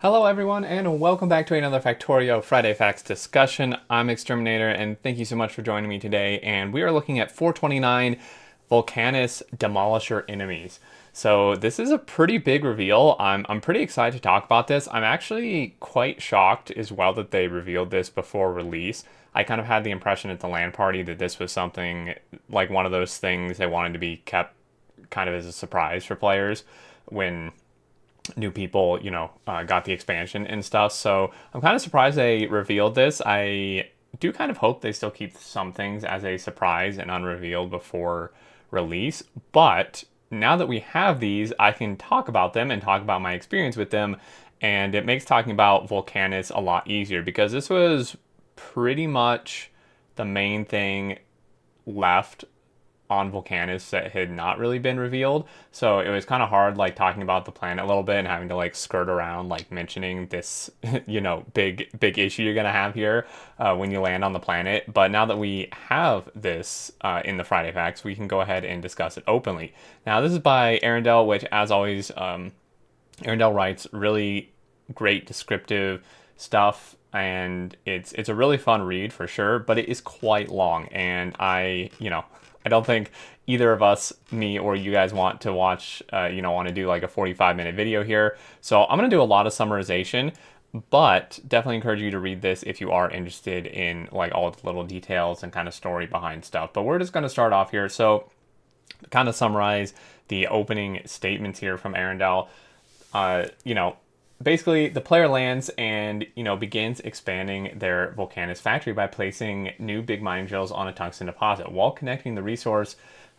Hello everyone and welcome back to another Factorio Friday Facts discussion. I'm Exterminator and thank you so much for joining me today, and we are looking at 429 Vulcanus Demolisher enemies. So this is a pretty big reveal. I'm pretty excited to talk about this. I'm actually quite shocked as well that they revealed this before release. I kind of had the impression at the LAN party that this was something like one of those things they wanted to be kept kind of as a surprise for players when new people, got the expansion and stuff. So I'm kind of surprised they revealed this. I do kind of hope they still keep some things as a surprise and unrevealed before release. But now that we have these, I can talk about them and talk about my experience with them. And it makes talking about Vulcanus a lot easier because this was pretty much the main thing left on Vulcanus that had not really been revealed. So it was kind of hard talking about the planet a little bit and having to skirt around mentioning this big issue you're gonna have here when you land on the planet. But now that we have this in the Friday Facts, we can go ahead and discuss it openly. Now this is by Arundel, which as always Arundel writes really great descriptive stuff, and it's a really fun read for sure, but it is quite long, and I don't think either of us, me or you guys, want to watch, want to do a 45-minute video here. So I'm going to do a lot of summarization, but definitely encourage you to read this if you are interested in all the little details and kind of story behind stuff. But we're just going to start off here. So to kind of summarize the opening statements here from Arundel, basically, the player lands and, begins expanding their Vulcanus factory by placing new big mining drills on a tungsten deposit. While connecting the resource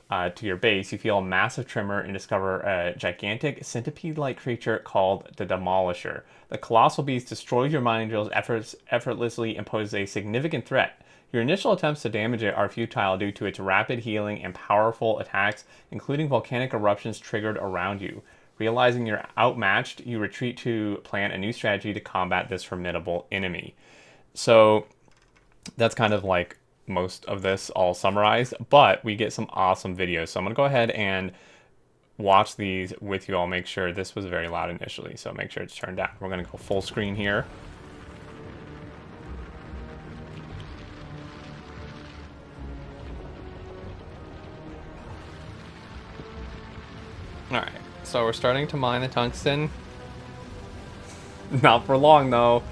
to your base, you feel a massive tremor and discover a gigantic centipede-like creature called the Demolisher. The colossal beast destroys your mining drills effortlessly and poses a significant threat. Your initial attempts to damage it are futile due to its rapid healing and powerful attacks, including volcanic eruptions triggered around you. Realizing you're outmatched, you retreat to plan a new strategy to combat this formidable enemy. So that's kind of most of this all summarized, but we get some awesome videos. So I'm going to go ahead and watch these with you all. Make sure this was very loud initially, so make sure it's turned down. We're going to go full screen here. All right. So we're starting to mine the tungsten. Not for long, though.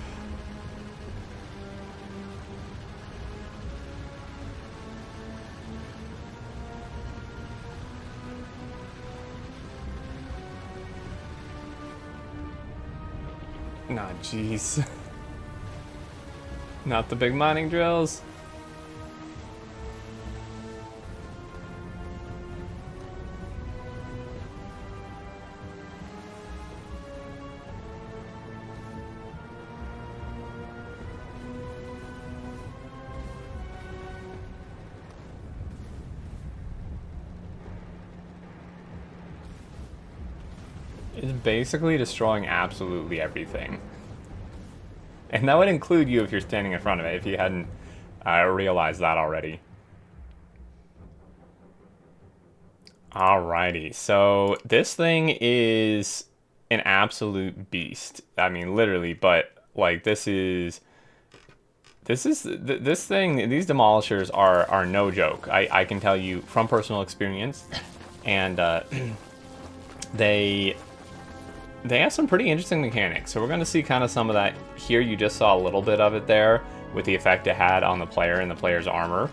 Nah, jeez. Not the big mining drills. It's basically destroying absolutely everything. And that would include you if you're standing in front of it, if you hadn't realized that already. Alrighty, so this thing is an absolute beast. I mean, literally, but this thing, these demolishers are no joke. I can tell you from personal experience, and they have some pretty interesting mechanics. So we're going to see kind of some of that here. You just saw a little bit of it there with the effect it had on the player and the player's armor.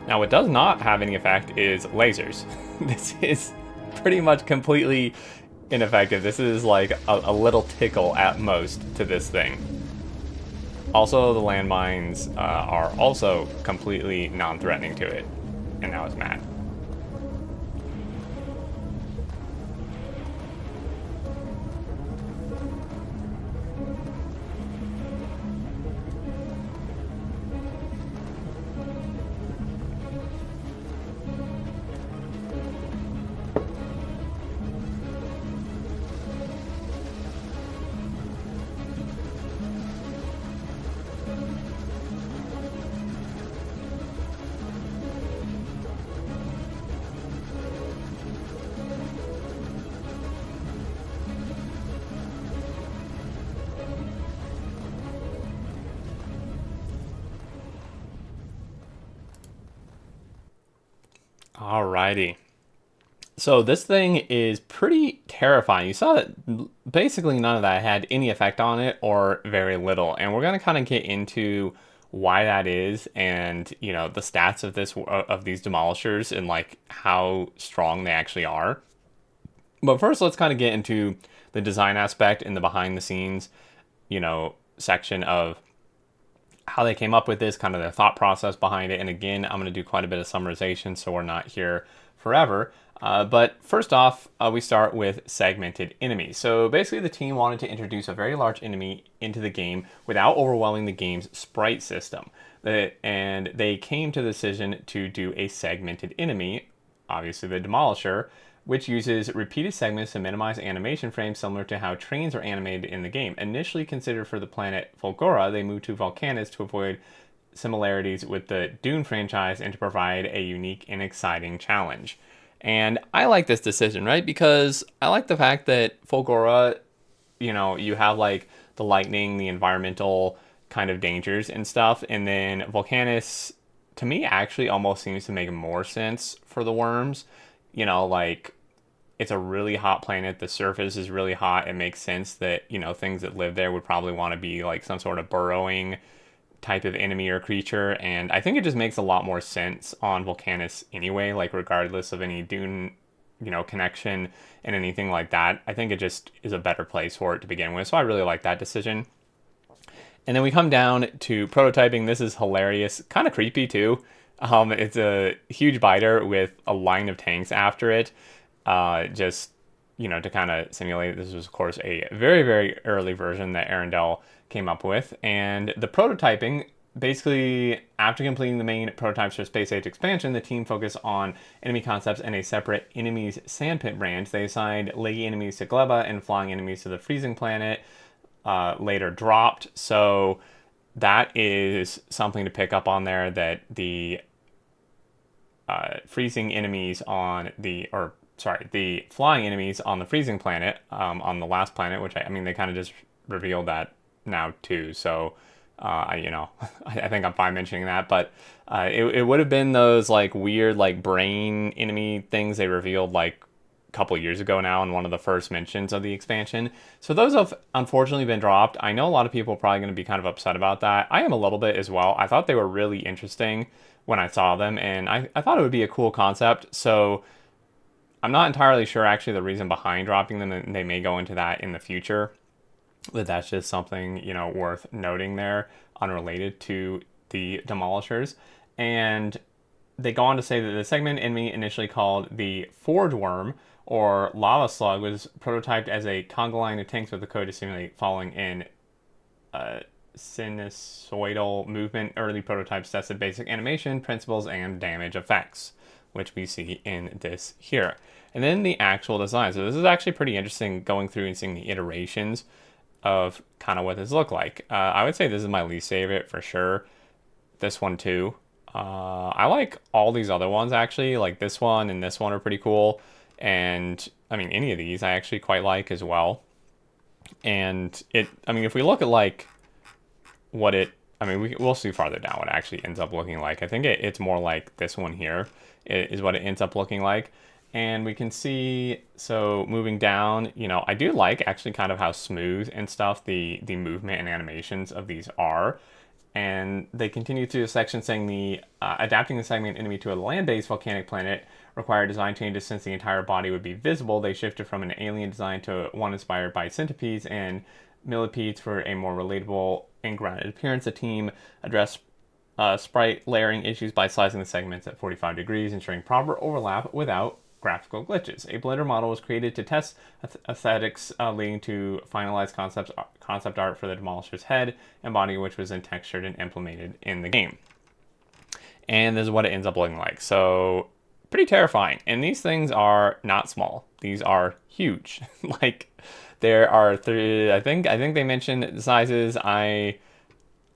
Now, what does not have any effect is lasers. This is pretty much completely ineffective. This is a little tickle at most to this thing. Also, the landmines are also completely non-threatening to it. And now it's mad. Alrighty. So this thing is pretty terrifying. You saw that basically none of that had any effect on it or very little. And we're going to kind of get into why that is and, you know, the stats of these demolishers and like how strong they actually are. But first, let's kind of get into the design aspect and the behind the scenes, you know, section of how they came up with this, kind of their thought process behind it. And again, I'm going to do quite a bit of summarization, so we're not here forever. But first off, we start with segmented enemies. So basically the team wanted to introduce a very large enemy into the game without overwhelming the game's sprite system. And they came to the decision to do a segmented enemy, obviously the Demolisher, which uses repeated segments to minimize animation frames similar to how trains are animated in the game. Initially considered for the planet Fulgora, they moved to Vulcanus to avoid similarities with the Dune franchise and to provide a unique and exciting challenge. And I like this decision, right? Because I like the fact that Fulgora, you know, you have like the lightning, the environmental kind of dangers and stuff. And then Vulcanus, to me, actually almost seems to make more sense for the worms. You know, like it's a really hot planet. The surface is really hot. It makes sense that, you know, things that live there would probably want to be like some sort of burrowing type of enemy or creature. And I think it just makes a lot more sense on Vulcanus anyway, like regardless of any Dune, you know, connection and anything like that. I think it just is a better place for it to begin with. So I really like that decision. And then we come down to prototyping. This is hilarious, kind of creepy too. It's a huge biter with a line of tanks after it. Just, you know, to kind of simulate, this was of course a very, very early version that Arendelle came up with. And the prototyping, basically after completing the main prototypes for Space Age Expansion, the team focused on enemy concepts and a separate enemies sandpit branch. They assigned leggy enemies to Gleba and flying enemies to the freezing planet, later dropped. So that is something to pick up on there, that the freezing enemies on the, or sorry, the flying enemies on the freezing planet, on the last planet, which I mean, they kind of just revealed that now too. So, you know, I think I'm fine mentioning that, but it would have been those like weird, like brain enemy things they revealed like a couple years ago now in one of the first mentions of the expansion. So those have unfortunately been dropped. I know a lot of people are probably going to be kind of upset about that. I am a little bit as well. I thought they were really interesting when I saw them, and I thought it would be a cool concept. So I'm not entirely sure actually the reason behind dropping them, and they may go into that in the future. But that's just something, you know, worth noting there, unrelated to the Demolishers. And they go on to say that the segment enemy, initially called the Forge Worm or Lava Slug, was prototyped as a conga line of tanks with the code to simulate falling in sinusoidal movement. Early prototypes tested basic animation principles and damage effects, which we see in this here. And then the actual design. So this is actually pretty interesting, going through and seeing the iterations of kind of what this looked like. I would say this is my least favorite for sure. This one too. I like all these other ones actually. Like this one and this one are pretty cool. And I mean, any of these I actually quite like as well. And I mean, if we look at like what we'll see farther down what it actually ends up looking like. I think it's more like this one here is what it ends up looking like. And we can see, so moving down, you know, I do like actually kind of how smooth and stuff the movement and animations of these are. And they continue through the section saying the adapting the segment enemy to a land-based volcanic planet required design changes since the entire body would be visible. They shifted from an alien design to one inspired by centipedes and milipedes for a more relatable and grounded appearance. The team addressed sprite layering issues by slicing the segments at 45 degrees, ensuring proper overlap without graphical glitches. A blender model was created to test aesthetics, leading to finalized concept art for the Demolisher's head and body, which was then textured and implemented in the game. And this is what it ends up looking like. So pretty terrifying. And these things are not small. These are huge. Like there are three. I think they mentioned the sizes. I'm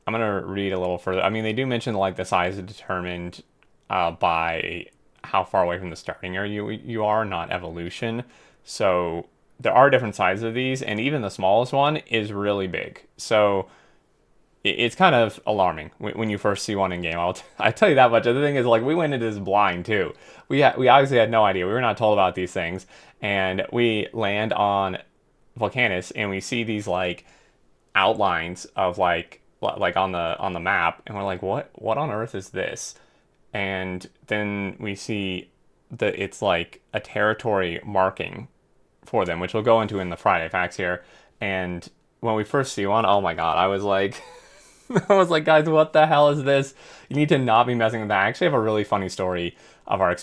gonna read a little further. I mean, they do mention like the size is determined by how far away from the starting area you are, not evolution. So there are different sizes of these, and even the smallest one is really big. So it's kind of alarming when you first see one in game. I tell you that much. The thing is, like, we went into this blind too. We obviously had no idea. We were not told about these things, and we land on Vulcanus, and we see these like outlines of like on the map, and we're like, what on earth is this? And then we see that it's like a territory marking for them, which we'll go into in the Friday facts here. And when we first see one, oh my god, I was like, I was like, guys, what the hell is this? You need to not be messing with that. I actually have a really funny story of our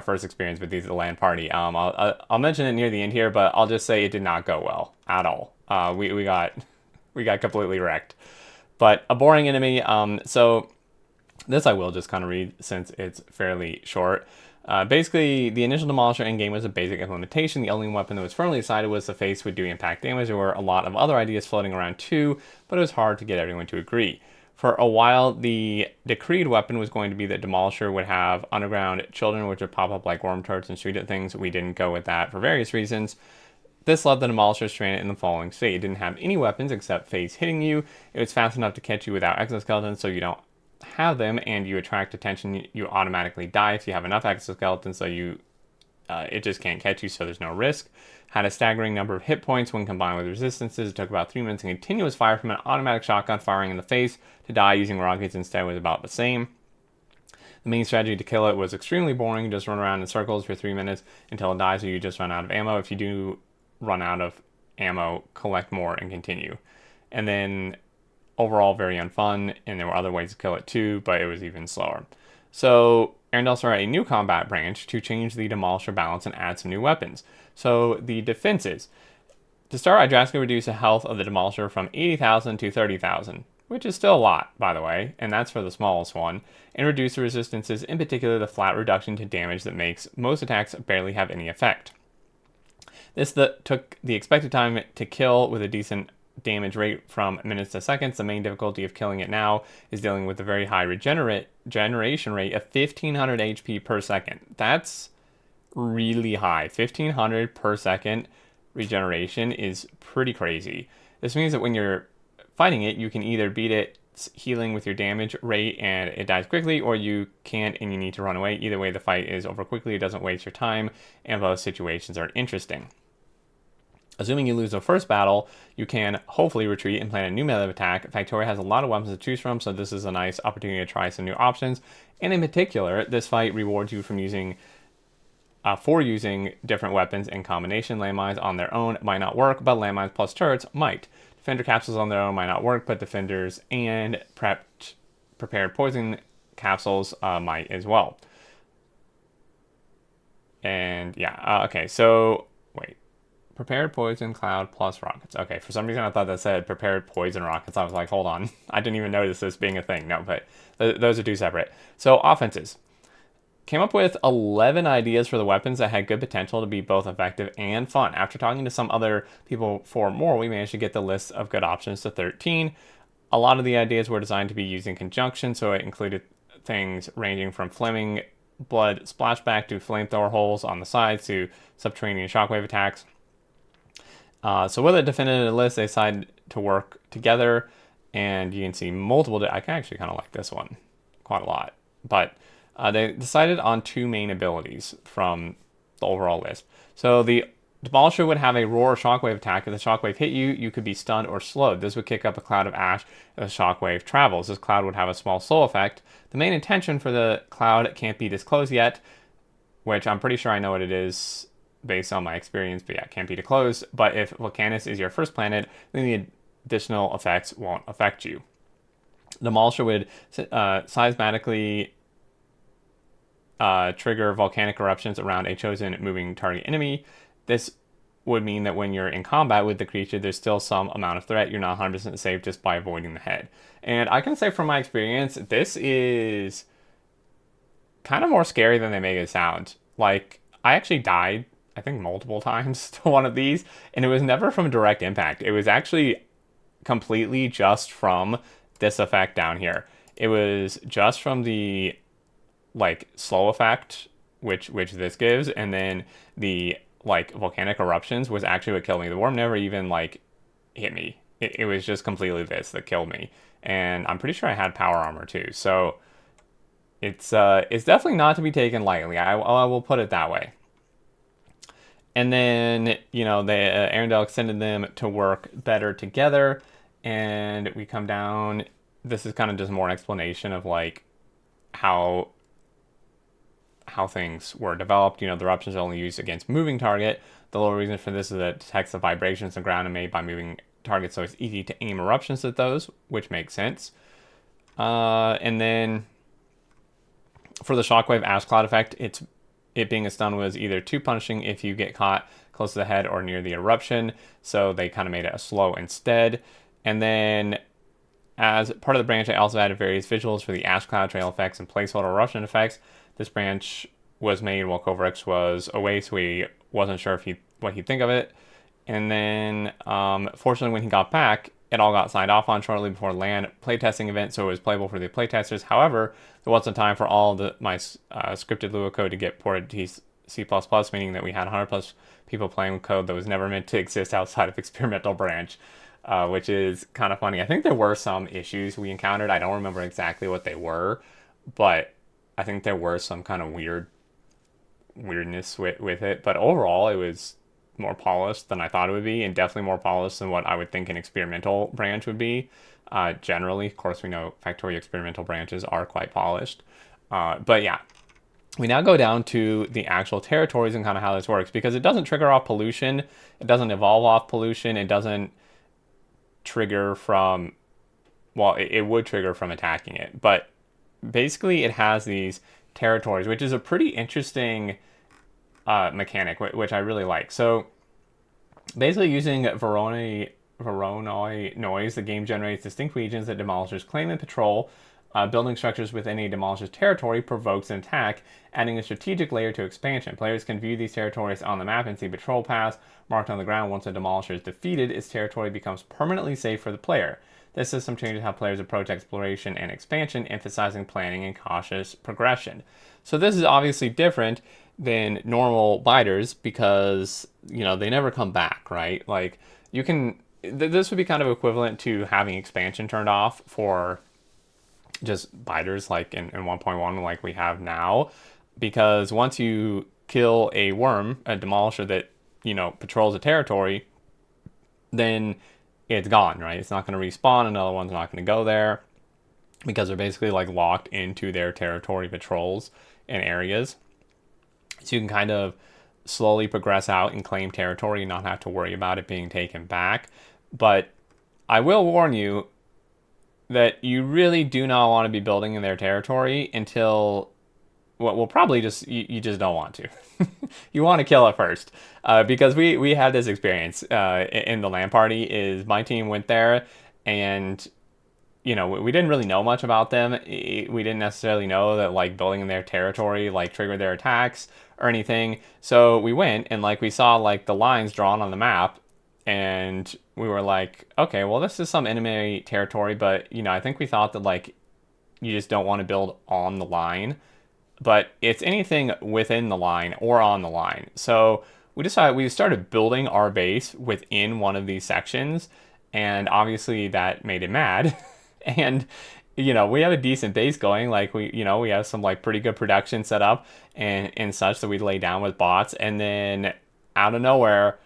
first experience with these at the LAN party. I'll mention it near the end here, but I'll just say it did not go well at all. We got completely wrecked. But a boring enemy. So this I will just kind of read since it's fairly short. Basically, the initial Demolisher in-game was a basic implementation. The only weapon that was firmly decided was the face would do impact damage. There were a lot of other ideas floating around too, but it was hard to get everyone to agree. For a while, the decreed weapon was going to be that Demolisher would have underground children, which would pop up like worm turrets and shoot at things. We didn't go with that for various reasons. This led the Demolisher stranded in the following state. It didn't have any weapons except face hitting you. It was fast enough to catch you without exoskeletons, so you don't have them, and you attract attention. You automatically die if you have enough exoskeletons, so it just can't catch you, so there's no risk. Had a staggering number of hit points when combined with resistances. It took about 3 minutes, and continuous fire from an automatic shotgun firing in the face to die using rockets instead was about the same. The main strategy to kill it was extremely boring. Just run around in circles for 3 minutes until it dies, or you just run out of ammo. If you do run out of ammo, collect more and continue. And then overall very unfun, and there were other ways to kill it too, but it was even slower. So Arendelle started a new combat branch to change the Demolisher balance and add some new weapons. So the defenses. To start, I drastically reduced the health of the Demolisher from 80,000 to 30,000, which is still a lot, by the way, and that's for the smallest one, and reduced the resistances, in particular the flat reduction to damage that makes most attacks barely have any effect. This took the expected time to kill with a decent damage rate from minutes to seconds. The main difficulty of killing it now is dealing with the very high generation rate of 1500 HP per second. That's really high. 1500 per second regeneration is pretty crazy. This means that when you're fighting it, you can either beat its healing with your damage rate and it dies quickly, or you can't and you need to run away. Either way, the fight is over quickly. It doesn't waste your time, and both situations are interesting. Assuming you lose the first battle, you can hopefully retreat and plan a new method of attack. Factorio has a lot of weapons to choose from, so this is a nice opportunity to try some new options. And in particular, this fight rewards you from using different weapons in combination. Landmines on their own might not work, but landmines plus turrets might. Defender capsules on their own might not work, but defenders and prepared poison capsules might as well. And yeah, okay, so wait. Prepared poison cloud plus rockets. Okay, for some reason I thought that said prepared poison rockets. I was like, hold on. I didn't even notice this being a thing. No, but those are two separate. So offenses. Came up with 11 ideas for the weapons that had good potential to be both effective and fun. After talking to some other people for more, we managed to get the list of good options to 13. A lot of the ideas were designed to be used in conjunction, so it included things ranging from flaming blood splashback to flamethrower holes on the sides to subterranean shockwave attacks. So with a definitive list, they decided to work together, and you can see multiple. I can actually kind of like this one quite a lot, but they decided on two main abilities from the overall list. So the Demolisher would have a roar or shockwave attack. If the shockwave hit you, you could be stunned or slowed. This would kick up a cloud of ash as the shockwave travels. This cloud would have a small slow effect. The main intention for the cloud can't be disclosed yet, which I'm pretty sure I know what it is based on my experience, but yeah, can't be disclosed. But if Vulcanus is your first planet, then the additional effects won't affect you. Demolisher would seismically trigger volcanic eruptions around a chosen moving target enemy. This would mean that when you're in combat with the creature, there's still some amount of threat. You're not 100% safe just by avoiding the head. And I can say from my experience, this is kind of more scary than they make it sound. Like, I actually died, I think, multiple times to one of these, and it was never from direct impact. It was actually completely just from this effect down here. It was just from the like slow effect, which this gives, and then the like volcanic eruptions was actually what killed me. The worm never even like hit me. it was just completely this that killed me. And I'm pretty sure I had power armor too. So it's definitely not to be taken lightly. I will put it that way. And then, you know, the Arendelle extended them to work better together. And we come down. This is kind of just more explanation of like how things were developed. You know, the eruptions are only used against moving target. The lower reason for this is that it detects the vibrations of the ground and made by moving targets, so it's easy to aim eruptions at those, which makes sense. And then for the shockwave ash cloud effect, it being a stun was either too punishing if you get caught close to the head or near the eruption, so they kind of made it a slow instead. And then as part of the branch, I also added various visuals for the ash cloud trail effects and placeholder eruption effects. This branch was made while Kovarex was away, so he wasn't sure if what he'd think of it. And then, fortunately, when he got back, it all got signed off on shortly before LAN playtesting event, so it was playable for the playtesters. However, there wasn't time for all of my scripted Lua code to get ported to C++, meaning that we had 100 plus people playing with code that was never meant to exist outside of experimental branch, which is kind of funny. I think there were some issues we encountered. I don't remember exactly what they were, but I think there were some kind of weirdness with it. But overall, it was more polished than I thought it would be, and definitely more polished than what I would think an experimental branch would be. Generally, of course, we know Factorio experimental branches are quite polished. But yeah, we now go down to the actual territories and kind of how this works, because it doesn't trigger off pollution. It doesn't evolve off pollution. It doesn't trigger from, well, it would trigger from attacking it. But basically, it has these territories, which is a pretty interesting mechanic, which I really like. So basically using Voronoi noise, the game generates distinct regions that demolishers claim and patrol. Building structures within a demolisher's territory provokes an attack, adding a strategic layer to expansion. Players can view these territories on the map and see patrol paths marked on the ground. Once a demolisher is defeated, its territory becomes permanently safe for the player. This system changes how players approach exploration and expansion, emphasizing planning and cautious progression. So this is obviously different than normal biters because, you know, they never come back, right? Like, you can, this would be kind of equivalent to having expansion turned off for just biters like in 1.1 like we have now, because once you kill a worm, a demolisher that, you know, patrols a territory, then it's gone, right? It's not going to respawn. Another one's not going to go there because they're basically like locked into their territory patrols and areas. So you can kind of slowly progress out and claim territory and not have to worry about it being taken back. But I will warn you that you really do not want to be building in their territory until, well, probably just, you just don't want to. You want to kill it first. Because we had this experience in the LAN party, is my team went there and, you know, we didn't really know much about them. We didn't necessarily know that like building in their territory like triggered their attacks or anything. So we went and like we saw like the lines drawn on the map, and we were like, okay, well, this is some enemy territory, but, you know, I think we thought that like you just don't want to build on the line, but it's anything within the line or on the line. So we decided, we started building our base within one of these sections, and obviously that made it mad. And, you know, we have a decent base going, like we have some like pretty good production set up and such that we lay down with bots, and then out of nowhere,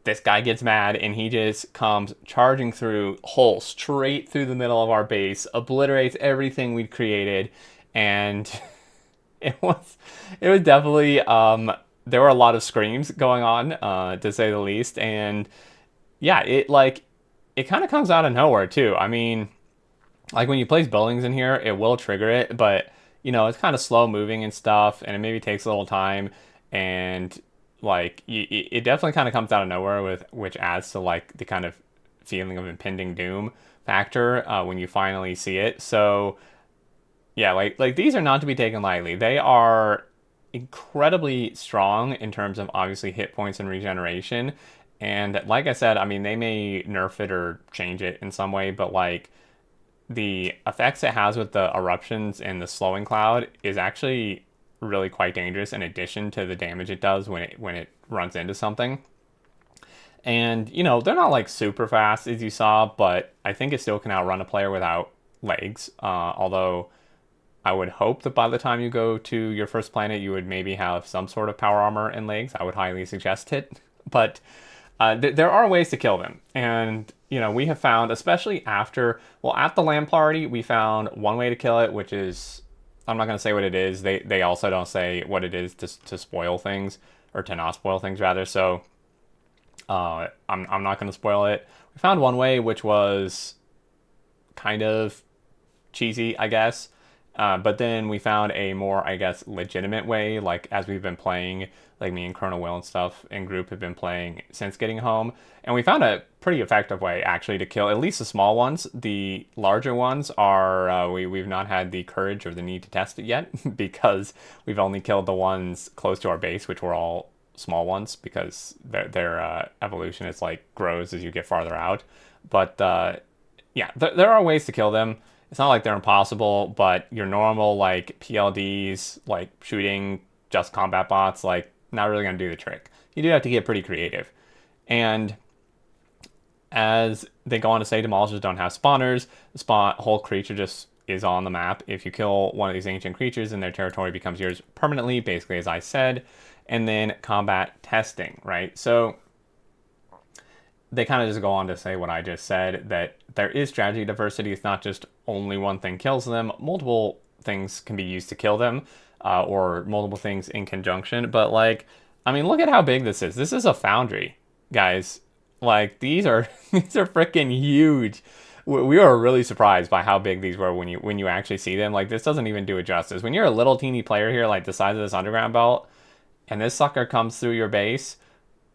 this guy gets mad and he just comes charging through whole straight through the middle of our base, obliterates everything we'd created, and it was definitely there were a lot of screams going on, to say the least. And yeah, it kind of comes out of nowhere too. I mean, like when you place buildings in here, it will trigger it, but, you know, it's kind of slow moving and stuff, and it maybe takes a little time, and like it definitely kind of comes out of nowhere, which adds to like the kind of feeling of impending doom factor when you finally see it. So yeah, like these are not to be taken lightly. They are incredibly strong in terms of obviously hit points and regeneration. And like I said, I mean, they may nerf it or change it in some way, but like the effects it has with the eruptions and the slowing cloud is actually really quite dangerous, in addition to the damage it does when it runs into something. And, you know, they're not like super fast as you saw, but I think it still can outrun a player without legs. Although I would hope that by the time you go to your first planet, you would maybe have some sort of power armor and legs. I would highly suggest it. But there are ways to kill them. And, you know, we have found, especially after, well, at the land party, we found one way to kill it, which is, I'm not going to say what it is. They also don't say what it is to spoil things, or to not spoil things, rather. So I'm not going to spoil it. We found one way, which was kind of cheesy, I guess. But then we found a more, I guess, legitimate way, like as we've been playing, like me and Colonel Will and stuff in group have been playing since getting home. And we found a pretty effective way, actually, to kill at least the small ones. The larger ones are, we've not had the courage or the need to test it yet because we've only killed the ones close to our base, which were all small ones because their evolution is like grows as you get farther out. But yeah, there are ways to kill them. It's not like they're impossible, but your normal like PLDs, like shooting just combat bots, like not really gonna do the trick. You do have to get pretty creative. And as they go on to say, demolishers don't have spawners. The whole creature just is on the map. If you kill one of these ancient creatures, then their territory becomes yours permanently, basically as I said. And then combat testing, right? So they kind of just go on to say what I just said, that there is strategy diversity. It's not just only one thing kills them. Multiple things can be used to kill them, or multiple things in conjunction. But like, I mean, look at how big this is. This is a foundry, guys. Like these are these are freaking huge. We were really surprised by how big these were when you actually see them. Like this doesn't even do it justice. When you're a little teeny player here, like the size of this underground belt, and this sucker comes through your base,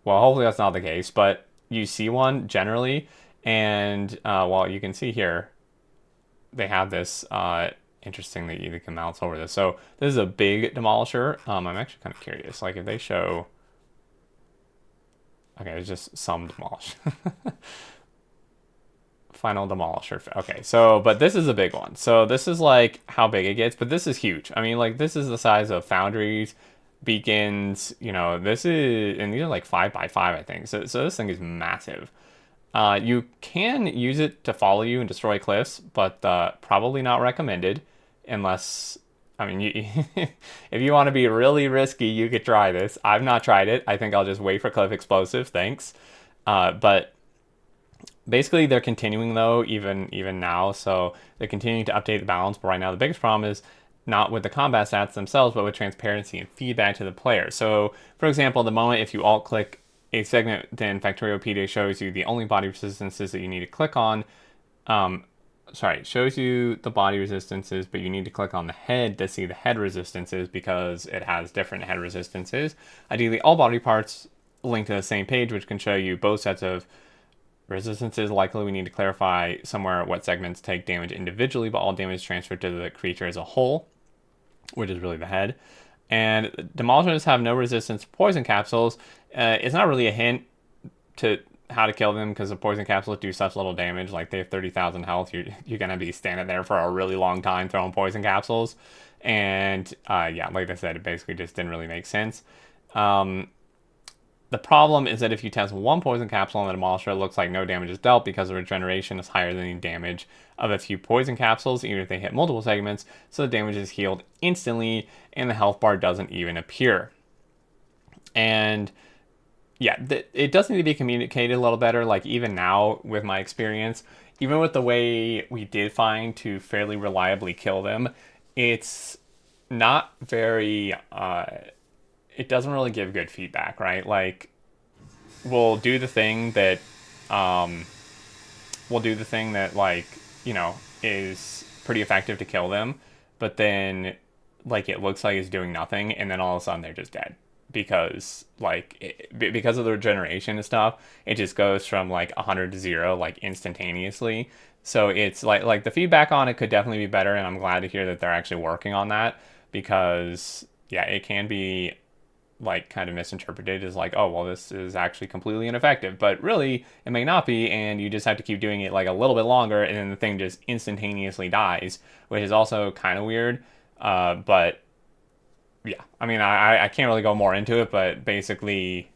well, hopefully that's not the case, but you see one generally, and well, you can see here, they have this, interesting that you can mouse over this. So this is a big demolisher. I'm actually kind of curious, like if they show, okay, it's just some demolish. Final demolisher. Okay, so, but this is a big one. So this is like how big it gets, but this is huge. I mean, like this is the size of foundries, beacons, you know, this is, and these are like 5x5, I think. So this thing is massive. You can use it to follow you and destroy cliffs, but probably not recommended unless, I mean, if you want to be really risky, you could try this. I've not tried it. I think I'll just wait for cliff explosives. Thanks. But basically they're continuing though, even now. So they're continuing to update the balance. But right now the biggest problem is not with the combat stats themselves, but with transparency and feedback to the player. So, for example, the moment if you alt-click a segment, then Factorio PD shows you the only body resistances that you need to click on. Sorry, shows you the body resistances, but you need to click on the head to see the head resistances because it has different head resistances. Ideally, all body parts link to the same page, which can show you both sets of resistances. Likely, we need to clarify somewhere what segments take damage individually, but all damage is transferred to the creature as a whole, which is really the head. And demolishers have no resistance to poison capsules. It's not really a hint to how to kill them because the poison capsules do such little damage. Like they have 30,000 health. You're gonna be standing there for a really long time throwing poison capsules. And yeah, like I said, it basically just didn't really make sense. The problem is that if you test one poison capsule on the demolisher, it looks like no damage is dealt because the regeneration is higher than the damage of a few poison capsules, even if they hit multiple segments, so the damage is healed instantly and the health bar doesn't even appear. And yeah, it does need to be communicated a little better. Like even now with my experience, even with the way we did find to fairly reliably kill them, it's not very, it doesn't really give good feedback, right? Like we'll do the thing that, like, you know, is pretty effective to kill them, but then like it looks like it's doing nothing, and then all of a sudden they're just dead because because of the regeneration and stuff, it just goes from like 100 to 0 like instantaneously. So it's like the feedback on it could definitely be better, and I'm glad to hear that they're actually working on that because yeah, it can be like kind of misinterpreted as like, oh, well, this is actually completely ineffective, but really it may not be, and you just have to keep doing it like a little bit longer, and then the thing just instantaneously dies, which is also kind of weird. But yeah, I mean, I can't really go more into it, but basically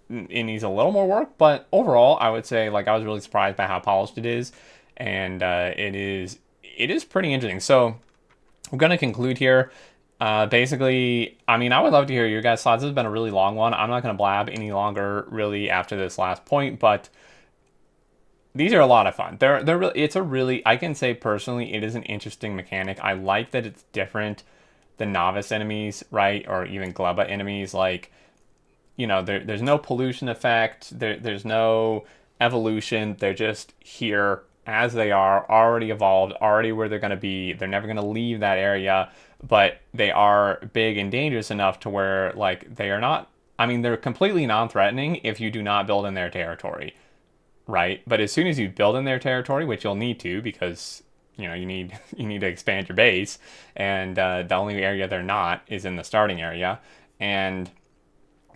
it needs a little more work, but overall, I would say like I was really surprised by how polished it is, and it is pretty interesting. So I'm gonna conclude here. Basically, I mean, I would love to hear your guys' thoughts. This has been a really long one. I'm not gonna blab any longer really after this last point, but these are a lot of fun. They're really, it's a really, I can say personally, it is an interesting mechanic. I like that it's different than novice enemies, right? Or even Gleba enemies. Like, there's no pollution effect. There's no evolution. They're just here as they are, already evolved, already where they're going to be. They're never going to leave that area, but they are big and dangerous enough to where, like, they are not, I mean, they're completely non-threatening if you do not build in their territory, right? But as soon as you build in their territory, which you'll need to because you need you need to expand your base, and the only area they're not is in the starting area, and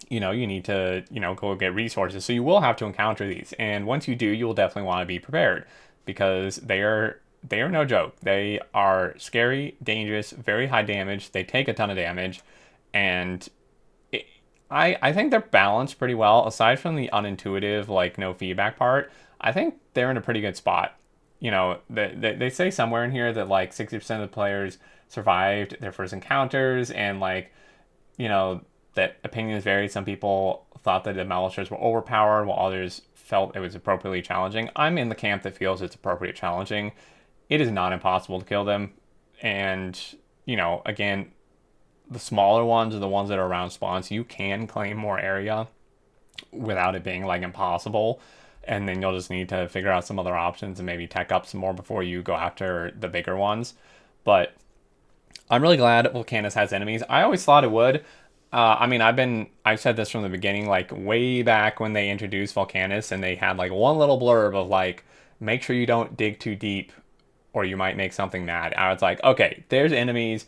you need to go get resources. So you will have to encounter these, and once you do, you will definitely want to be prepared because they are no joke. They are scary, dangerous, very high damage. They take a ton of damage, and I think they're balanced pretty well. Aside from the unintuitive, like no feedback part, I think they're in a pretty good spot. They say somewhere in here that like 60% of the players survived their first encounters, and like, that opinions vary. Some people thought that the Demolishers were overpowered, while others felt it was appropriately challenging. I'm in the camp that feels it's appropriate challenging. It is not impossible to kill them, and again, the smaller ones are the ones that are around spawns. You can claim more area without it being like impossible, and then you'll just need to figure out some other options and maybe tech up some more before you go after the bigger ones. But I'm really glad Vulcanus has enemies. I always thought it would. I mean, I've said this from the beginning, like way back when they introduced Vulcanus, and they had like one little blurb of like, make sure you don't dig too deep or you might make something mad. I was like, okay, there's enemies,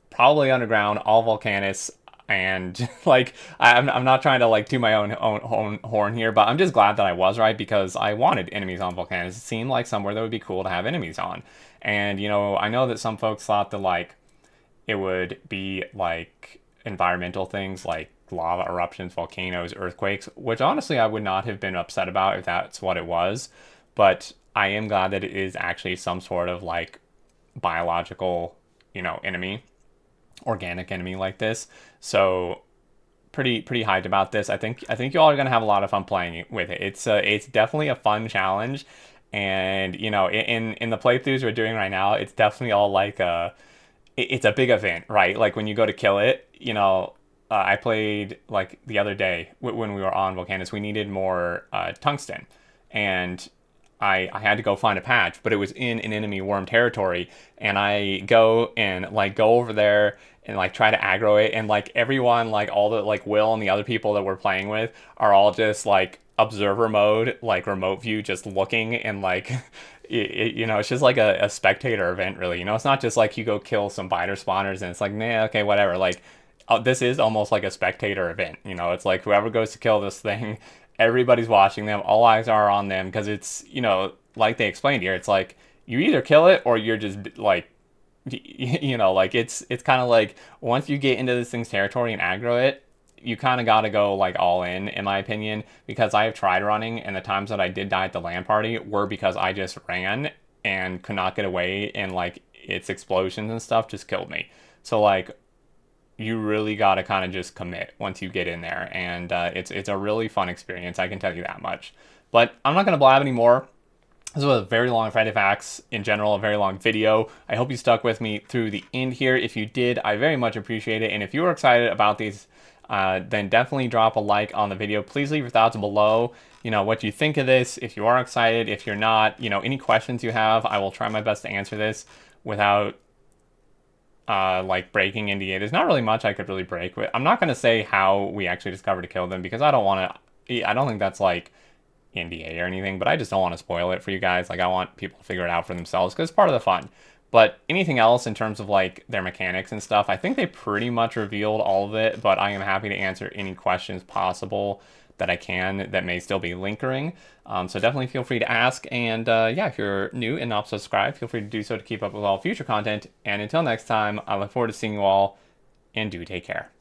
probably underground, all Vulcanus, and like I'm not trying to like toot my own horn here, but I'm just glad that I was right because I wanted enemies on Vulcanus. It seemed like somewhere that would be cool to have enemies on, and I know that some folks thought that like it would be like environmental things like lava eruptions, volcanoes, earthquakes, which honestly I would not have been upset about if that's what it was. But I am glad that it is actually some sort of like biological, enemy, organic enemy like this. So pretty hyped about this. I think you all are gonna have a lot of fun playing with it. It's definitely a fun challenge, and in the playthroughs we're doing right now, it's definitely all like it's a big event, right? Like when you go to kill it, I played like the other day when we were on Vulcanus, we needed more tungsten, and I had to go find a patch, but it was in an enemy worm territory, and I go over there and like try to aggro it, and like everyone, like all the like Will and the other people that we're playing with are all just like observer mode, like remote view, just looking, and like it's just like a spectator event, really. It's not just like you go kill some biter spawners and it's like, nah, okay, whatever. Like this is almost like a spectator event. It's like whoever goes to kill this thing, everybody's watching them, all eyes are on them, because it's like they explained here, it's like you either kill it or you're just like like it's kind of like once you get into this thing's territory and aggro it, you kind of got to go like all in my opinion, because I have tried running, and the times that I did die at the LAN party were because I just ran and could not get away, and like its explosions and stuff just killed me. So like you really got to kind of just commit once you get in there, and it's a really fun experience, I can tell you that much. But I'm not going to blab anymore. This was a very long Friday Facts, in general, a very long video. I hope you stuck with me through the end here. If you did, I very much appreciate it. And if you were excited about these, then definitely drop a like on the video. Please leave your thoughts below, what you think of this, if you are excited, if you're not, any questions you have. I will try my best to answer this without like breaking NDA. There's not really much I could really break with. I'm not going to say how we actually discovered to kill them, because I don't think that's like NDA or anything, but I just don't want to spoil it for you guys. Like I want people to figure it out for themselves because it's part of the fun. But anything else in terms of like their mechanics and stuff, I think they pretty much revealed all of it, but I am happy to answer any questions possible that I can that may still be lingering. So definitely feel free to ask. And yeah, if you're new and not subscribed, feel free to do so to keep up with all future content. And until next time, I look forward to seeing you all, and do take care.